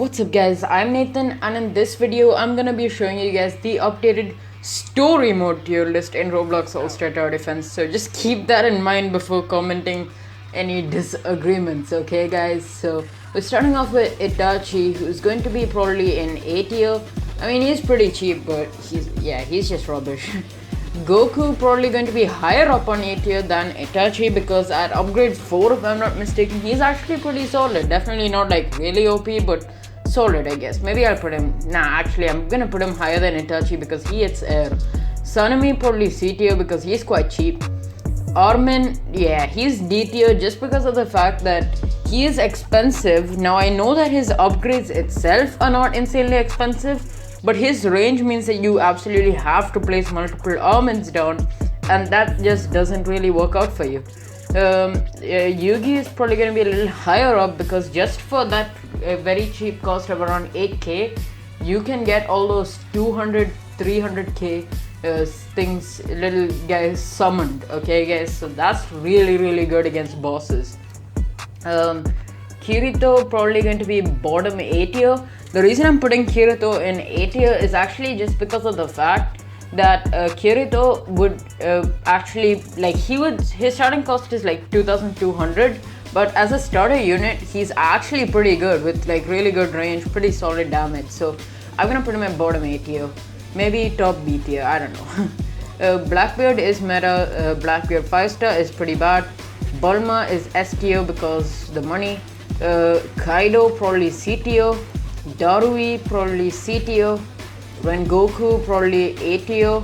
What's up guys, I'm Nathan and in this video I'm gonna be showing you guys the updated story mode tier list in Roblox All-Star Tower Defense. So just keep that in mind before commenting any disagreements, okay guys? So we're starting off with Itachi, who's going to be probably in A tier. I mean, he's pretty cheap, but he's just rubbish. Goku probably going to be higher up on A tier than Itachi because at upgrade 4, if I'm not mistaken, he's actually pretty solid. Definitely not like really OP, but solid, I guess. Maybe I'll put him. Nah, actually, I'm gonna put him higher than Itachi because he hits air. Sanemi probably C tier because he's quite cheap. Armin, yeah, he's D tier just because of the fact that he is expensive. Now I know that his upgrades itself are not insanely expensive, but his range means that you absolutely have to place multiple Armins down, and that just doesn't really work out for you. Yugi is probably going to be a little higher up because just for that very cheap cost of around 8k, you can get all those 200, 300k things, little guys summoned, okay guys? So that's really good against bosses. Kirito probably going to be bottom A tier. The reason I'm putting Kirito in A tier is actually just because of the fact that Kirito would actually, like, his starting cost is like 2200, but as a starter unit he's actually pretty good with like really good range, pretty solid damage. So I'm gonna put him at bottom A tier, maybe top B tier, I don't know. Blackbeard is meta. Blackbeard 5-star is pretty bad. Bulma is S tier because the money. Kaido probably C tier. Darui probably C tier. Rengoku probably A tier,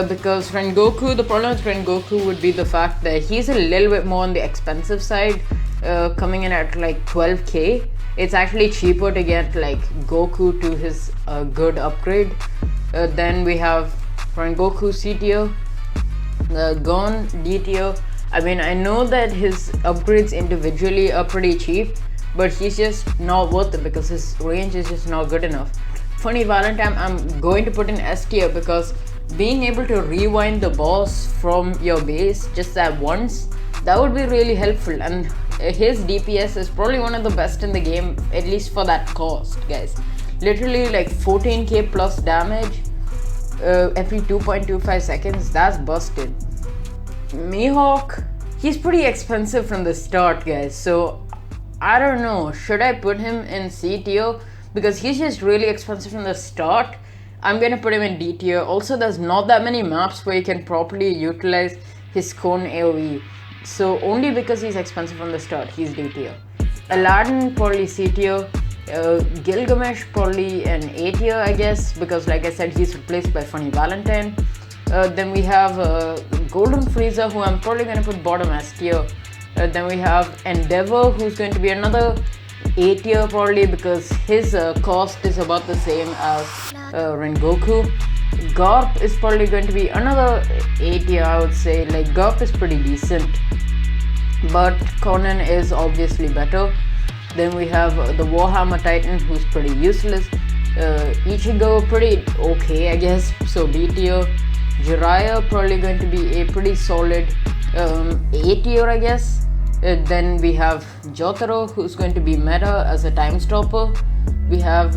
because Rengoku, the problem with Rengoku would be the fact that he's a little bit more on the expensive side, coming in at like 12k. It's actually cheaper to get like Goku to his good upgrade. Then we have Rengoku C tier, Gon D tier. I mean, I know that his upgrades individually are pretty cheap, but he's just not worth it because his range is just not good enough. Funny Valentine, I'm going to put in S tier because being able to rewind the boss from your base just that once, that would be really helpful, and his DPS is probably one of the best in the game, at least for that cost, guys. Literally like 14k plus damage every 2.25 seconds, that's busted. Mihawk, he's pretty expensive from the start, guys, so I don't know, should I put him in C tier? Because he's just really expensive from the start. I'm gonna put him in D tier. Also, there's not that many maps where you can properly utilize his cone AoE. So only because he's expensive from the start, he's D tier. Aladdin probably C tier. Gilgamesh probably an A tier, I guess, because like I said, he's replaced by Funny Valentine. Then we have Golden Frieza, who I'm probably gonna put bottom S tier. Then we have Endeavor, who's going to be another A tier probably because his cost is about the same as Rengoku. Garp is probably going to be another A tier, I would say. Like, Garp is pretty decent, but Conan is obviously better. Then we have the Warhammer Titan, who's pretty useless. Ichigo, pretty okay, I guess, so B tier. Jiraiya probably going to be a pretty solid A tier, I guess. Then we have Jotaro, who's going to be meta as a time stopper. We have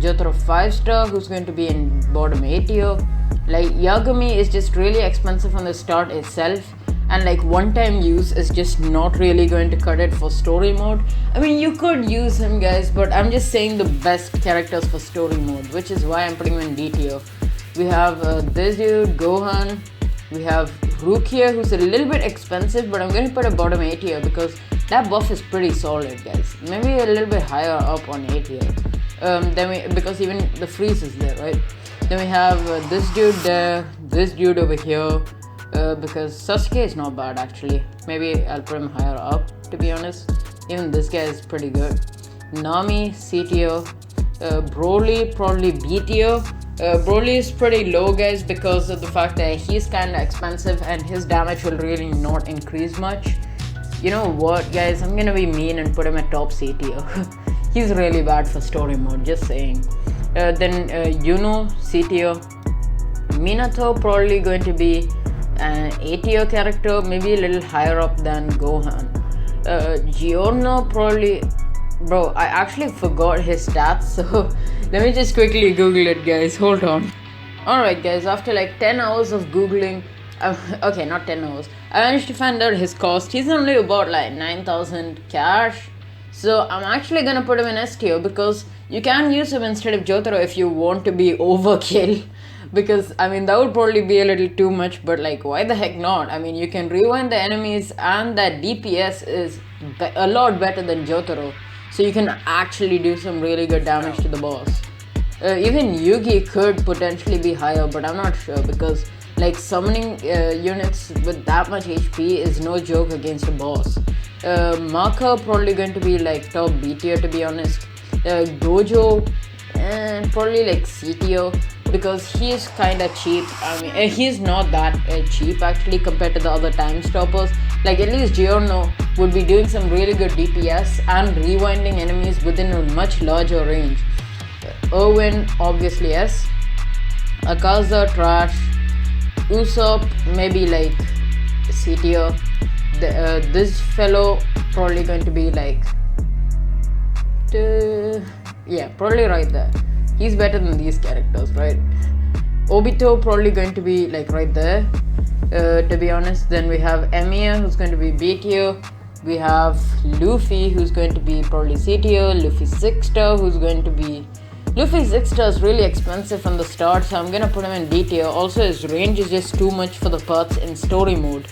Jotaro 5-star, who's going to be in bottom A tier. Like, Yagami is just really expensive from the start itself, and like one-time use is just not really going to cut it for story mode. I mean, you could use him, guys, but I'm just saying the best characters for story mode, which is why I'm putting him in D tier. We have this dude, Gohan. We have Rukia, who's a little bit expensive, but I'm going to put a bottom A tier because that buff is pretty solid, guys. Maybe a little bit higher up on A tier. Because even the freeze is there, right? Then we have this dude there, this dude over here, because Sasuke is not bad actually. Maybe I'll put him higher up, to be honest. Even this guy is pretty good. Nami, C tier. Broly, probably B tier. Broly is pretty low, guys, because of the fact that he's kinda expensive and his damage will really not increase much. You know what, guys, I'm gonna be mean and put him at top C tier. He's really bad for story mode, just saying. Then Yuno, C tier. Minato probably going to be an A tier character, maybe a little higher up than Gohan. Giorno probably Bro, I actually forgot his stats, so let me just quickly Google it, guys. Hold on. Alright, guys, after like 10 hours of Googling, okay, not 10 hours, I managed to find out his cost. He's only about like 9,000 cash. So I'm actually gonna put him in S tier because you can use him instead of Jotaro if you want to be overkill. Because I mean that would probably be a little too much, but like why the heck not? I mean you can rewind the enemies and that DPS is a lot better than Jotaro. So you can actually do some really good damage to the boss. Even Yugi could potentially be higher, but I'm not sure because like summoning units with that much HP is no joke against a boss. Maka probably going to be like top B tier to be honest. Gojo probably like C tier because he's kinda cheap. I mean he's not that cheap actually compared to the other time stoppers. Like at least Giorno would be doing some really good DPS and rewinding enemies within a much larger range. Owen obviously yes. Akaza trash. Usopp maybe like C tier. This fellow probably going to be like yeah, probably right there. He's better than these characters, right? Obito probably going to be like right there, to be honest. Then we have Emiya who's going to be B tier. We have Luffy who's going to be probably C tier. Luffy 6-star who's going to be... Luffy 6-star is really expensive from the start, so I'm gonna put him in D tier. Also his range is just too much for the parts in story mode.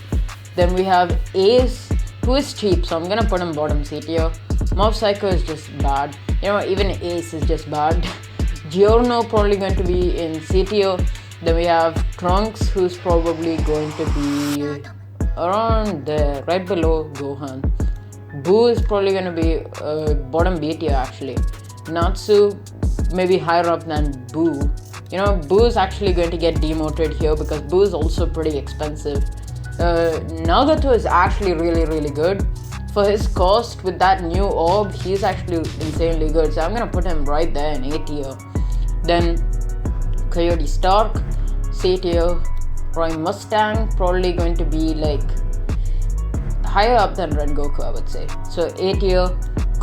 Then we have Ace who is cheap, so I'm gonna put him bottom C tier. Mob Psycho is just bad. You know, even Ace is just bad. Giorno probably going to be in C tier. Then we have Trunks who's probably going to be around there, right below Gohan. Boo is probably going to be bottom B tier actually. Natsu maybe higher up than Boo. You know, Boo is actually going to get demoted here because Boo is also pretty expensive. Nagato is actually really good. For his cost with that new orb, he's actually insanely good. So I'm gonna put him right there in A tier. Then Coyote Stark, C tier. Roy Mustang probably going to be like higher up than Red Goku, I would say. So A tier.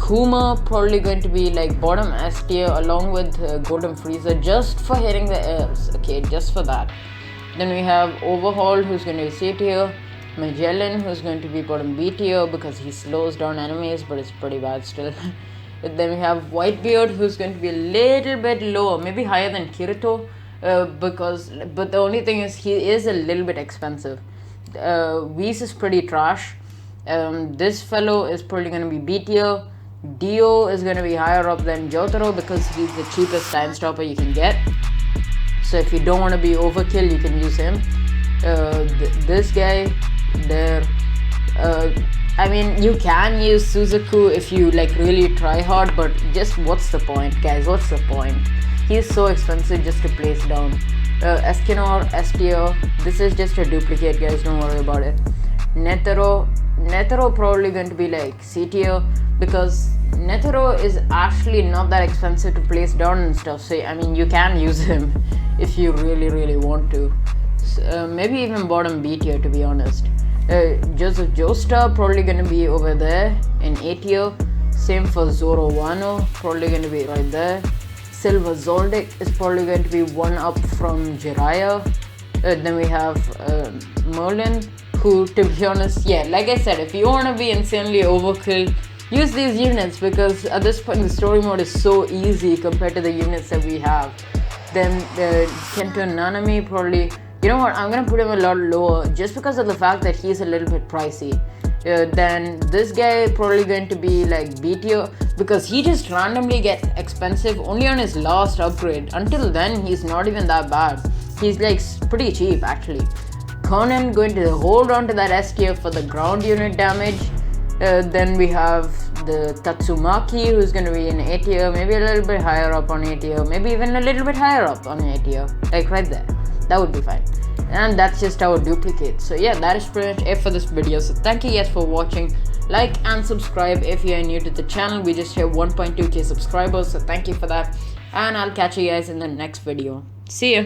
Kuma probably going to be like bottom S tier along with Golden Frieza just for hitting the airs. Okay, just for that. Then we have Overhaul who's going to be C tier. Magellan who's going to be bottom B tier because he slows down enemies, but it's pretty bad still. Then we have Whitebeard who's going to be a little bit lower, maybe higher than Kirito, but the only thing is he is a little bit expensive. Whis is pretty trash. This fellow is probably going to be B tier. Dio is going to be higher up than Jotaro because he's the cheapest time stopper you can get. So if you don't want to be overkill, you can use him. This guy there, I mean you can use Suzaku if you like really try hard, but just what's the point, guys? What's the point? He's so expensive just to place down. Escanor S tier. This is just a duplicate, guys, don't worry about it. Netero probably going to be like C tier because Netero is actually not that expensive to place down and stuff. So I mean you can use him if you really want to. Maybe even bottom B tier to be honest. Joseph Joestar probably gonna be over there in A tier. Same for Zoro Wano, probably gonna be right there. Silver Zoldyck is probably going to be one up from Jiraiya. Then we have Merlin, who to be honest, yeah, like I said, if you wanna be insanely overkill, use these units because at this point the story mode is so easy compared to the units that we have. Then Kento Nanami probably, you know what, I'm gonna put him a lot lower just because of the fact that he's a little bit pricey. Then this guy probably going to be like B tier because he just randomly gets expensive only on his last upgrade. Until then he's not even that bad. He's like pretty cheap actually. Conan going to hold on to that S tier for the ground unit damage. Then we have the Tatsumaki who's going to be in A tier, maybe a little bit higher up on A tier, maybe even a little bit higher up on A tier, like right there. That would be fine. And that's just our duplicate. So yeah, that is pretty much it for this video. So thank you guys for watching. Like and subscribe if you are new to the channel. We just hit 1.2k subscribers, so thank you for that. And I'll catch you guys in the next video. See ya.